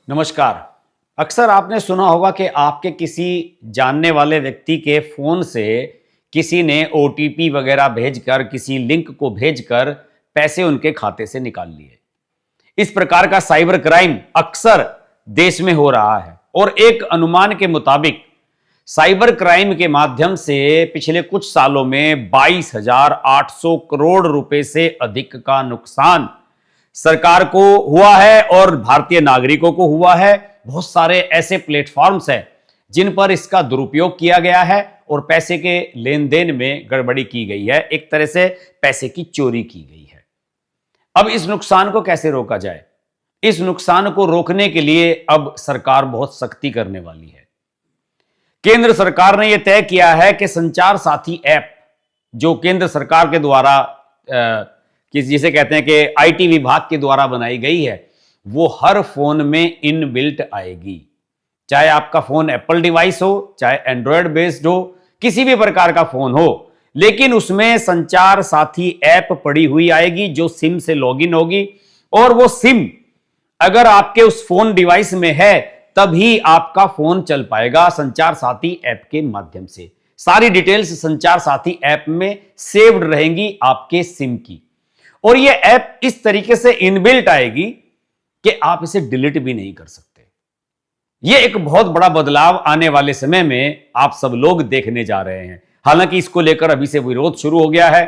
नमस्कार। अक्सर आपने सुना होगा कि आपके किसी जानने वाले व्यक्ति के फोन से किसी ने ओटीपी वगैरह भेजकर, किसी लिंक को भेजकर पैसे उनके खाते से निकाल लिए। इस प्रकार का साइबर क्राइम अक्सर देश में हो रहा है और एक अनुमान के मुताबिक साइबर क्राइम के माध्यम से पिछले कुछ सालों में 22,800 करोड़ रुपए से अधिक का नुकसान सरकार को हुआ है और भारतीय नागरिकों को हुआ है। बहुत सारे ऐसे प्लेटफॉर्म्स हैं जिन पर इसका दुरुपयोग किया गया है और पैसे के लेन देन में गड़बड़ी की गई है, एक तरह से पैसे की चोरी की गई है। अब इस नुकसान को कैसे रोका जाए? इस नुकसान को रोकने के लिए अब सरकार बहुत सख्ती करने वाली है। केंद्र सरकार ने यह तय किया है कि संचार साथी ऐप जो केंद्र सरकार के द्वारा जिसे कहते हैं कि आईटी विभाग के द्वारा बनाई गई है, वो हर फोन में इनबिल्ट आएगी। चाहे आपका फोन एप्पल डिवाइस हो, चाहे एंड्रॉयड बेस्ड हो, किसी भी प्रकार का फोन हो, लेकिन उसमें संचार साथी ऐप पड़ी हुई आएगी जो सिम से लॉगिन होगी। और वो सिम अगर आपके उस फोन डिवाइस में है तभी आपका फोन चल पाएगा संचार साथी ऐप के माध्यम से। सारी डिटेल्स संचार साथी ऐप में सेव्ड रहेंगी आपके सिम की, और ये ऐप इस तरीके से इनबिल्ट आएगी कि आप इसे डिलीट भी नहीं कर सकते। ये एक बहुत बड़ा बदलाव आने वाले समय में आप सब लोग देखने जा रहे हैं। हालांकि इसको लेकर अभी से विरोध शुरू हो गया है।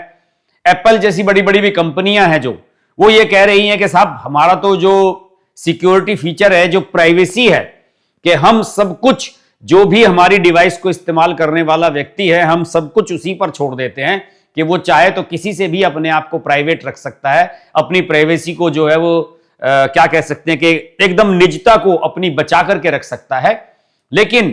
एप्पल जैसी बड़ी बड़ी भी कंपनियां हैं जो वो ये कह रही हैं कि साहब हमारा तो जो सिक्योरिटी फीचर है, जो प्राइवेसी है, कि हम सब कुछ जो भी हमारी डिवाइस को इस्तेमाल करने वाला व्यक्ति है, हम सब कुछ उसी पर छोड़ देते हैं कि वो चाहे तो किसी से भी अपने आप को प्राइवेट रख सकता है, अपनी प्राइवेसी को जो है वो क्या कह सकते हैं कि एकदम निजता को अपनी बचा करके रख सकता है। लेकिन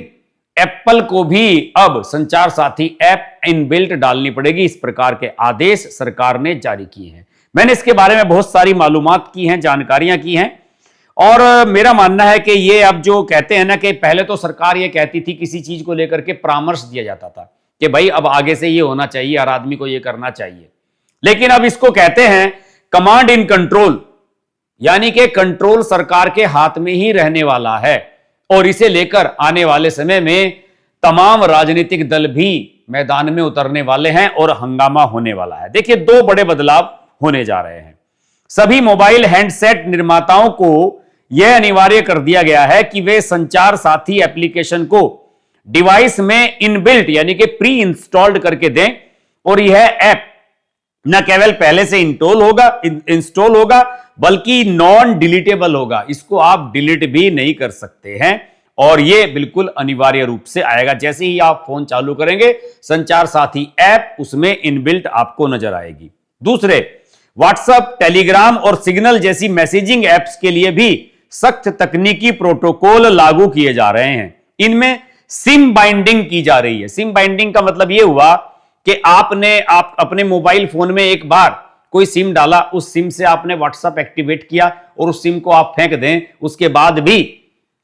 एप्पल को भी अब संचार साथी ऐप इनबिल्ट डालनी पड़ेगी। इस प्रकार के आदेश सरकार ने जारी किए हैं। मैंने इसके बारे में बहुत सारी मालूमात की हैं, जानकारियां की हैं, और मेरा मानना है कि ये अब जो कहते हैं ना कि पहले तो सरकार ये कहती थी, किसी चीज को लेकर के परामर्श दिया जाता था कि भाई अब आगे से ये होना चाहिए, हर आदमी को ये करना चाहिए, लेकिन अब इसको कहते हैं कमांड इन कंट्रोल, यानी कि कंट्रोल सरकार के हाथ में ही रहने वाला है। और इसे लेकर आने वाले समय में तमाम राजनीतिक दल भी मैदान में उतरने वाले हैं और हंगामा होने वाला है। देखिए, दो बड़े बदलाव होने जा रहे हैं। सभी मोबाइल हैंडसेट निर्माताओं को यह अनिवार्य कर दिया गया है कि वे संचार साथी एप्लीकेशन को डिवाइस में इनबिल्ट यानी कि प्री इंस्टॉल्ड करके दें, और यह ऐप न केवल पहले से इंस्टॉल होगा बल्कि नॉन डिलीटेबल होगा। इसको आप डिलीट भी नहीं कर सकते हैं, और यह बिल्कुल अनिवार्य रूप से आएगा। जैसे ही आप फोन चालू करेंगे, संचार साथी ऐप उसमें इनबिल्ट आपको नजर आएगी। दूसरे, व्हाट्सएप, टेलीग्राम और सिग्नल जैसी मैसेजिंग एप्स के लिए भी सख्त तकनीकी प्रोटोकॉल लागू किए जा रहे हैं। इनमें सिम बाइंडिंग की जा रही है। सिम बाइंडिंग का मतलब यह हुआ कि आप अपने मोबाइल फोन में एक बार कोई सिम डाला, उस सिम से आपने व्हाट्सएप एक्टिवेट किया और उस सिम को आप फेंक दें, उसके बाद भी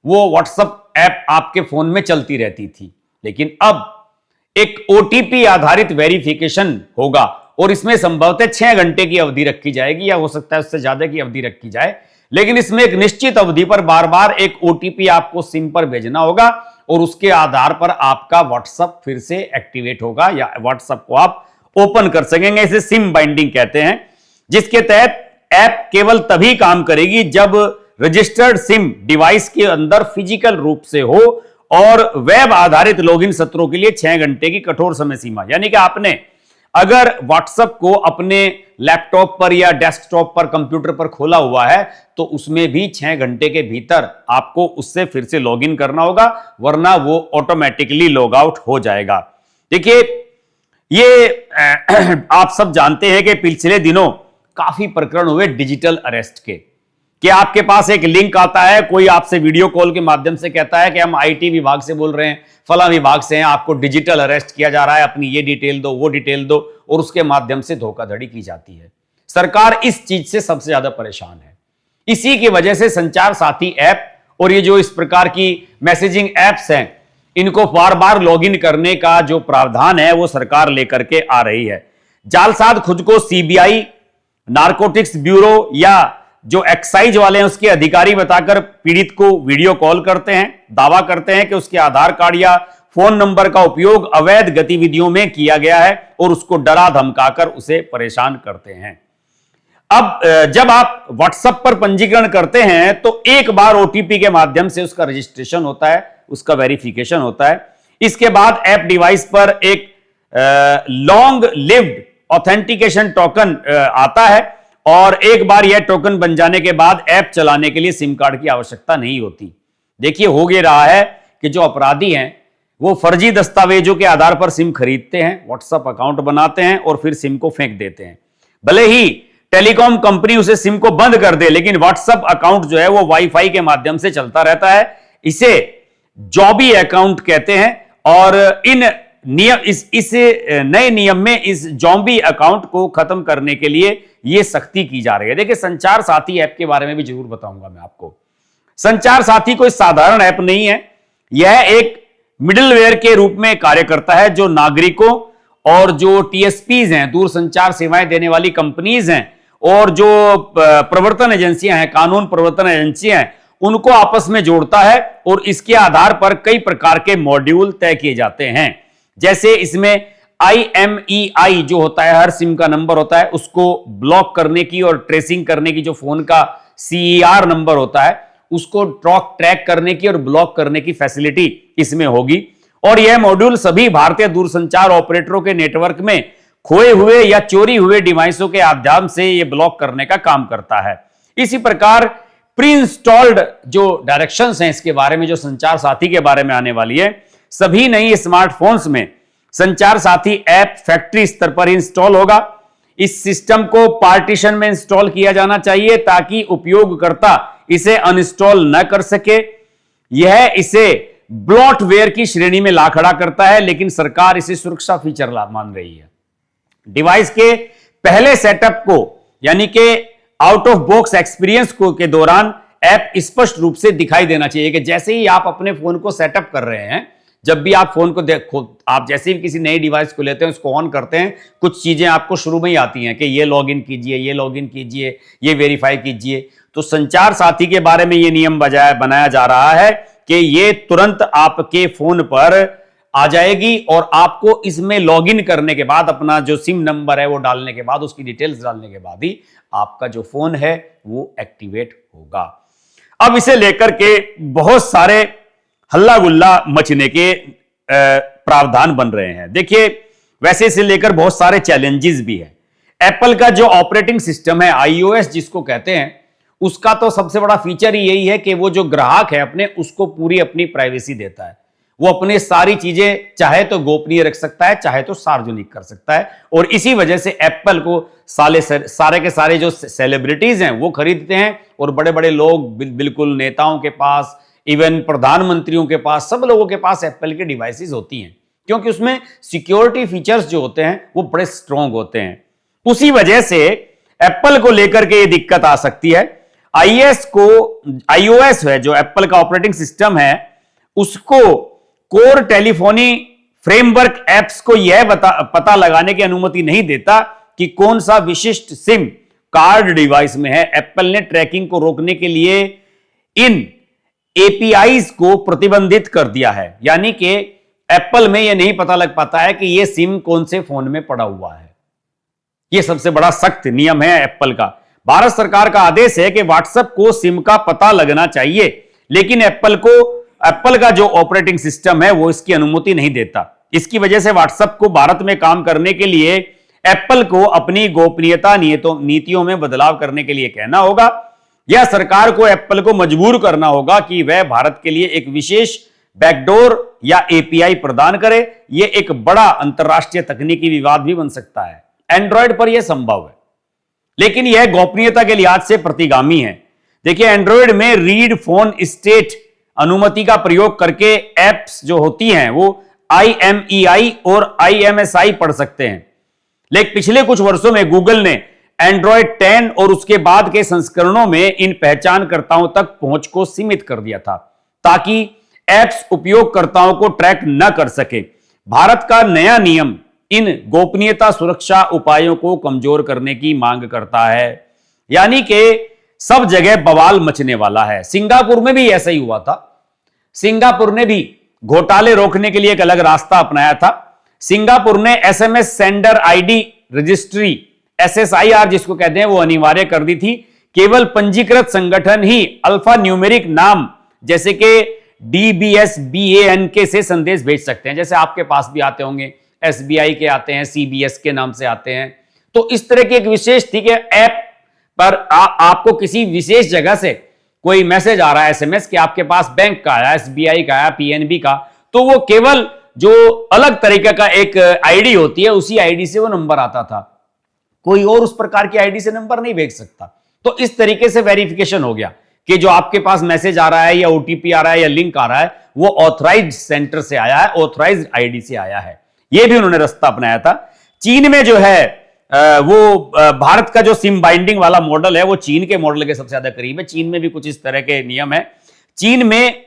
वो व्हाट्सएप ऐप आपके फोन में चलती रहती थी। लेकिन अब एक ओटीपी आधारित वेरिफिकेशन होगा और इसमें संभवतः 6 घंटे की अवधि रखी जाएगी, या हो सकता है उससे ज्यादा की अवधि रखी जाए, लेकिन इसमें एक निश्चित अवधि पर बार बार एक ओटीपी आपको सिम पर भेजना होगा और उसके आधार पर आपका व्हाट्सएप फिर से एक्टिवेट होगा या व्हाट्सएप को आप ओपन कर सकेंगे। इसे सिम बाइंडिंग कहते हैं, जिसके तहत ऐप केवल तभी काम करेगी जब रजिस्टर्ड सिम डिवाइस के अंदर फिजिकल रूप से हो और वेब आधारित लॉगिन सत्रों के लिए 6 घंटे की कठोर समय सीमा। यानी कि आपने अगर व्हाट्सएप को अपने लैपटॉप पर या डेस्कटॉप पर, कंप्यूटर पर खोला हुआ है, तो उसमें भी 6 घंटे के भीतर आपको उससे फिर से लॉगिन करना होगा, वरना वो ऑटोमेटिकली लॉग आउट हो जाएगा। देखिए, ये आप सब जानते हैं कि पिछले दिनों काफी प्रकरण हुए डिजिटल अरेस्ट के, कि आपके पास एक लिंक आता है, कोई आपसे वीडियो कॉल के माध्यम से कहता है कि हम आईटी विभाग से बोल रहे हैं, फला विभाग से हैं, आपको डिजिटल अरेस्ट किया जा रहा है, अपनी ये डिटेल दो, वो डिटेल दो, और उसके माध्यम से धोखाधड़ी की जाती है। सरकार इस चीज से सबसे ज्यादा परेशान है। इसी की वजह से संचार साथी ऐप और ये जो इस प्रकार की मैसेजिंग एप्स हैं, इनको बार बार लॉगिन करने का जो प्रावधान है वो सरकार लेकर के आ रही है। जालसाज खुद को सीबीआई, नारकोटिक्स ब्यूरो या जो एक्साइज वाले हैं उसके अधिकारी बताकर पीड़ित को वीडियो कॉल करते हैं, दावा करते हैं कि उसके आधार कार्ड या फोन नंबर का उपयोग अवैध गतिविधियों में किया गया है और उसको डरा धमकाकर उसे परेशान करते हैं। अब जब आप व्हाट्सएप पर पंजीकरण करते हैं तो एक बार ओटीपी के माध्यम से उसका रजिस्ट्रेशन होता है, उसका वेरिफिकेशन होता है। इसके बाद ऐप डिवाइस पर एक लॉन्ग लिव्ड ऑथेंटिकेशन टोकन आता है और एक बार यह टोकन बन जाने के बाद ऐप चलाने के लिए सिम कार्ड की आवश्यकता नहीं होती। देखिए, हो गया रहा है कि जो अपराधी हैं वो फर्जी दस्तावेजों के आधार पर सिम खरीदते हैं, व्हाट्सएप अकाउंट बनाते हैं और फिर सिम को फेंक देते हैं। भले ही टेलीकॉम कंपनी उसे सिम को बंद कर दे, लेकिन व्हाट्सएप अकाउंट जो है वो वाईफाई के माध्यम से चलता रहता है। इसे जॉबी अकाउंट कहते हैं और इस नए नियम में इस जॉम्बी अकाउंट को खत्म करने के लिए यह सख्ती की जा रही है। देखिए, संचार साथी ऐप के बारे में भी जरूर बताऊंगा मैं आपको। संचार साथी कोई साधारण ऐप नहीं है, यह एक मिडिलवेयर के रूप में कार्य करता है जो नागरिकों और जो टीएसपीज हैं, दूर संचार सेवाएं देने वाली कंपनीज हैं, और जो प्रवर्तन एजेंसियां हैं, कानून प्रवर्तन एजेंसियां हैं, उनको आपस में जोड़ता है और इसके आधार पर कई प्रकार के मॉड्यूल तय किए जाते हैं। जैसे इसमें IMEI जो होता है, हर सिम का नंबर होता है, उसको ब्लॉक करने की और ट्रेसिंग करने की जो फोन का CER नंबर होता है उसको ट्रैक करने की और ब्लॉक करने की फैसिलिटी इसमें होगी। और यह मॉड्यूल सभी भारतीय दूरसंचार ऑपरेटरों के नेटवर्क में खोए हुए या चोरी हुए डिवाइसों के माध्यम से यह ब्लॉक करने का काम करता है। इसी प्रकार प्री इंस्टॉल्ड जो डायरेक्शंस हैं इसके बारे में, जो संचार साथी के बारे में आने वाली है, सभी नई स्मार्टफोन्स में संचार साथी ऐप फैक्ट्री स्तर पर इंस्टॉल होगा। इस सिस्टम को पार्टीशन में इंस्टॉल किया जाना चाहिए ताकि उपयोगकर्ता इसे अनइंस्टॉल न कर सके। यह इसे ब्लॉटवेयर की श्रेणी में ला खड़ा करता है, लेकिन सरकार इसे सुरक्षा फीचर मान रही है। डिवाइस के पहले सेटअप को यानी कि आउट ऑफ बॉक्स एक्सपीरियंस को के दौरान ऐप स्पष्ट रूप से दिखाई देना चाहिए कि जैसे ही आप अपने फोन को सेटअप कर रहे हैं, जब भी आप फोन को देखो, आप जैसे भी किसी नई डिवाइस को लेते हैं, उसको ऑन करते हैं, कुछ चीजें आपको शुरू में ही आती हैं कि ये लॉगिन कीजिए, ये लॉगिन कीजिए, ये वेरीफाई कीजिए। तो संचार साथी के बारे में ये नियम बनाया जा रहा है कि ये तुरंत आपके फोन पर आ जाएगी और आपको इसमें लॉगिन करने के बाद, अपना जो सिम नंबर है वो डालने के बाद, उसकी डिटेल्स डालने के बाद ही आपका जो फोन है वो एक्टिवेट होगा। अब इसे लेकर के बहुत सारे हल्ला गुल्ला मचने के प्रावधान बन रहे हैं। देखिए, वैसे इसे लेकर बहुत सारे चैलेंजेस भी हैं। एप्पल का जो ऑपरेटिंग सिस्टम है iOS जिसको कहते हैं, उसका तो सबसे बड़ा फीचर ही यही है कि वो जो ग्राहक है अपने, उसको पूरी अपनी प्राइवेसी देता है। वो अपनी सारी चीजें चाहे तो गोपनीय रख सकता है, चाहे तो सार्वजनिक कर सकता है। और इसी वजह से एप्पल को सारे के सारे जो सेलिब्रिटीज हैं वो खरीदते हैं और बड़े बड़े लोग, बिल्कुल नेताओं के पास, इवन प्रधानमंत्रियों के पास, सब लोगों के पास एप्पल की डिवाइसेस होती हैं, क्योंकि उसमें सिक्योरिटी फीचर्स जो होते हैं वो बड़े स्ट्रॉन्ग होते हैं। उसी वजह से एप्पल को लेकर के ये दिक्कत आ सकती है। iOS है जो एप्पल का ऑपरेटिंग सिस्टम है, उसको कोर टेलीफोनी फ्रेमवर्क एप्स को यह पता लगाने की अनुमति नहीं देता कि कौन सा विशिष्ट सिम कार्ड डिवाइस में है। एप्पल ने ट्रैकिंग को रोकने के लिए इन APIs को प्रतिबंधित कर दिया है, यानी कि एप्पल में यह नहीं पता लग पाता है कि यह सिम कौन से फोन में पड़ा हुआ है। यह सबसे बड़ा सख्त नियम है एप्पल का। भारत सरकार का आदेश है कि व्हाट्सएप को सिम का पता लगना चाहिए, लेकिन एप्पल का जो ऑपरेटिंग सिस्टम है वो इसकी अनुमति नहीं देता। इसकी वजह से व्हाट्सएप को भारत में काम करने के लिए एप्पल को अपनी गोपनीयता नीतियों में बदलाव करने के लिए कहना होगा, या सरकार को एप्पल को मजबूर करना होगा कि वह भारत के लिए एक विशेष बैकडोर या API प्रदान करे। यह एक बड़ा अंतरराष्ट्रीय तकनीकी विवाद भी बन सकता है। एंड्रॉयड पर यह संभव है, लेकिन यह गोपनीयता के लिहाज से प्रतिगामी है। देखिए, एंड्रॉयड में रीड फोन स्टेट अनुमति का प्रयोग करके एप्स जो होती हैं वो IMEI और IMSI पढ़ सकते हैं। लेकिन पिछले कुछ वर्षों में गूगल ने एंड्रॉयड 10 और उसके बाद के संस्करणों में इन पहचानकर्ताओं तक पहुंच को सीमित कर दिया था ताकि ऐप्स उपयोगकर्ताओं को ट्रैक न कर सके। भारत का नया नियम इन गोपनीयता सुरक्षा उपायों को कमजोर करने की मांग करता है, यानी कि सब जगह बवाल मचने वाला है। सिंगापुर में भी ऐसा ही हुआ था। सिंगापुर ने भी घोटाले रोकने के लिए एक अलग रास्ता अपनाया था। सिंगापुर ने एसएमएस सेंडर आईडी रजिस्ट्री एसएसआईआर जिसको कहते हैं वो अनिवार्य कर दी थी। केवल पंजीकृत संगठन ही अल्फा न्यूमेरिक नाम जैसे कि DBSBANK से संदेश भेज सकते हैं। जैसे आपके पास भी आते होंगे, SBI के आते हैं, CBS के नाम से आते हैं। तो इस तरह की एक विशेष ठीक है ऐप पर आपको किसी विशेष जगह से कोई मैसेज आ रहा है एसएमएस कि आपके पास बैंक का आया, SBI का आया, PNB का, तो वो केवल जो अलग तरीके का एक आईडी होती है उसी आईडी से वो नंबर आता था। कोई और उस प्रकार की आईडी से नंबर नहीं भेज सकता। तो इस तरीके से वेरिफिकेशन हो गया कि जो आपके पास मैसेज आ रहा है या ओटीपी आ रहा है या लिंक आ रहा है वो ऑथराइज्ड सेंटर से आया है, ऑथराइज्ड आईडी से आया है। ये भी उन्होंने रास्ता अपनाया था। चीन में जो है वो भारत का जो सिम बाइंडिंग वाला मॉडल है वो चीन के मॉडल के सबसे ज्यादा करीब है। चीन में भी कुछ इस तरह के नियम है। चीन में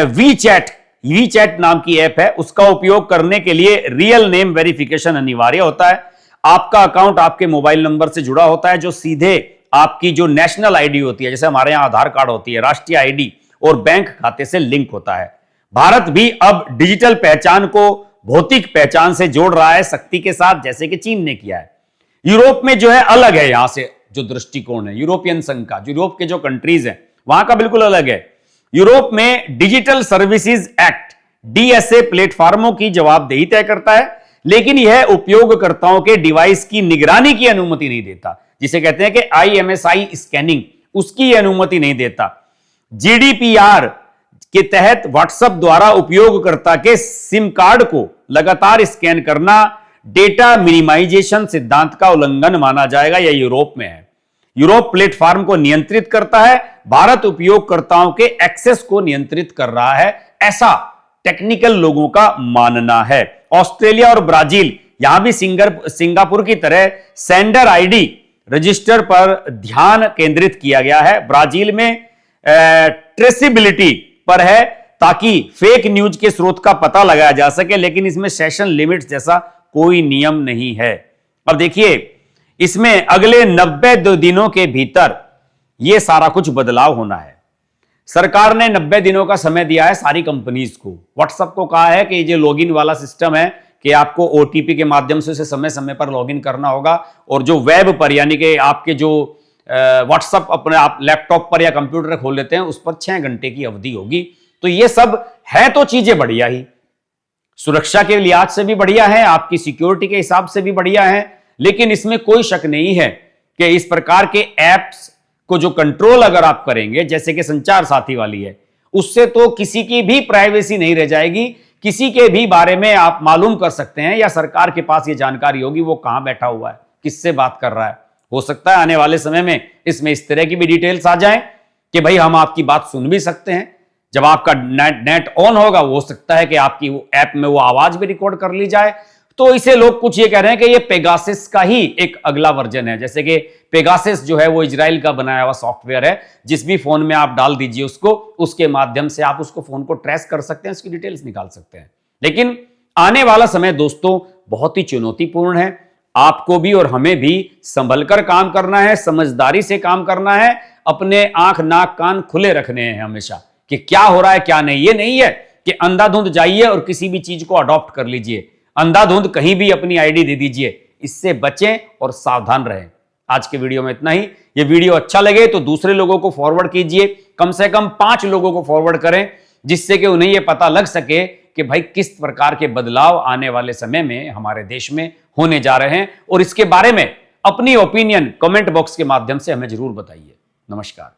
वीचैट नाम की ऐप है, उसका उपयोग करने के लिए रियल नेम वेरिफिकेशन अनिवार्य होता है। आपका अकाउंट आपके मोबाइल नंबर से जुड़ा होता है जो सीधे आपकी जो नेशनल आईडी होती है, जैसे हमारे यहां आधार कार्ड होती है, राष्ट्रीय आईडी और बैंक खाते से लिंक होता है। भारत भी अब डिजिटल पहचान को भौतिक पहचान से जोड़ रहा है सख्ती के साथ, जैसे कि चीन ने किया है। यूरोप में जो है अलग है, यहां से जो दृष्टिकोण है यूरोपियन संघ का, यूरोप के जो कंट्रीज हैं वहां का बिल्कुल अलग है। यूरोप में डिजिटल सर्विसेज एक्ट DSA प्लेटफॉर्मों की जवाबदेही तय करता है, लेकिन यह उपयोगकर्ताओं के डिवाइस की निगरानी की अनुमति नहीं देता, जिसे कहते हैं कि IMSI स्कैनिंग, उसकी अनुमति नहीं देता। GDPR के तहत व्हाट्सएप द्वारा उपयोगकर्ता के सिम कार्ड को लगातार स्कैन करना डेटा मिनिमाइजेशन सिद्धांत का उल्लंघन माना जाएगा। यह यूरोप में है। यूरोप प्लेटफॉर्म को नियंत्रित करता है, भारत उपयोगकर्ताओं के एक्सेस को नियंत्रित कर रहा है, ऐसा टेक्निकल लोगों का मानना है। ऑस्ट्रेलिया और ब्राजील, यहां भी सिंगापुर की तरह सेंडर आईडी रजिस्टर पर ध्यान केंद्रित किया गया है। ब्राजील में ट्रेसिबिलिटी पर है ताकि फेक न्यूज के स्रोत का पता लगाया जा सके, लेकिन इसमें सेशन लिमिट जैसा कोई नियम नहीं है। अब देखिए इसमें अगले 90 दिनों के भीतर यह सारा कुछ बदलाव होना है। सरकार ने 90 दिनों का समय दिया है सारी कंपनीज को। व्हाट्सएप को कहा है कि ये लॉगिन वाला सिस्टम है कि आपको ओटीपी के माध्यम से उसे समय समय पर लॉगिन करना होगा, और जो वेब पर यानी कि आपके जो व्हाट्सएप अपने आप लैपटॉप पर या कंप्यूटर खोल लेते हैं उस पर 6 घंटे की अवधि होगी। तो ये सब है तो चीजें बढ़िया ही, सुरक्षा के लिहाज से भी बढ़िया है, आपकी सिक्योरिटी के हिसाब से भी बढ़िया है, लेकिन इसमें कोई शक नहीं है कि इस प्रकार के एप्स को जो कंट्रोल अगर आप करेंगे, जैसे कि संचार साथी वाली है, उससे तो किसी की भी प्राइवेसी नहीं रह जाएगी। किसी के भी बारे में आप मालूम कर सकते हैं, या सरकार के पास ये जानकारी होगी वो कहां बैठा हुआ है, किससे बात कर रहा है। हो सकता है आने वाले समय में इसमें इस तरह की भी डिटेल्स आ जाएं कि भाई हम आपकी बात सुन भी सकते हैं। जब आपका नेट ऑन होगा हो सकता है कि आपकी ऐप में वो आवाज भी रिकॉर्ड कर ली जाए। तो इसे लोग कुछ ये कह रहे हैं कि ये पेगासस का ही एक अगला वर्जन है। जैसे कि पेगासस जो है वो इजराइल का बनाया हुआ सॉफ्टवेयर है, जिस भी फोन में आप डाल दीजिए उसको, उसके माध्यम से आप उसको फोन को ट्रेस कर सकते हैं, उसकी डिटेल्स निकाल सकते हैं। लेकिन आने वाला समय दोस्तों बहुत ही चुनौतीपूर्ण है। आपको भी और हमें भी संभल कर काम करना है, समझदारी से काम करना है, अपने आंख नाक कान खुले रखने हैं हमेशा कि क्या हो रहा है क्या नहीं। ये नहीं है कि अंधाधुंध जाइए और किसी भी चीज को अडॉप्ट कर लीजिए, अंधाधुंध कहीं भी अपनी आईडी दे दीजिए। इससे बचें और सावधान रहें। आज के वीडियो में इतना ही। ये वीडियो अच्छा लगे तो दूसरे लोगों को फॉरवर्ड कीजिए, कम से कम 5 लोगों को फॉरवर्ड करें, जिससे कि उन्हें यह पता लग सके कि भाई किस प्रकार के बदलाव आने वाले समय में हमारे देश में होने जा रहे हैं। और इसके बारे में अपनी ओपिनियन कमेंट बॉक्स के माध्यम से हमें जरूर बताइए। नमस्कार।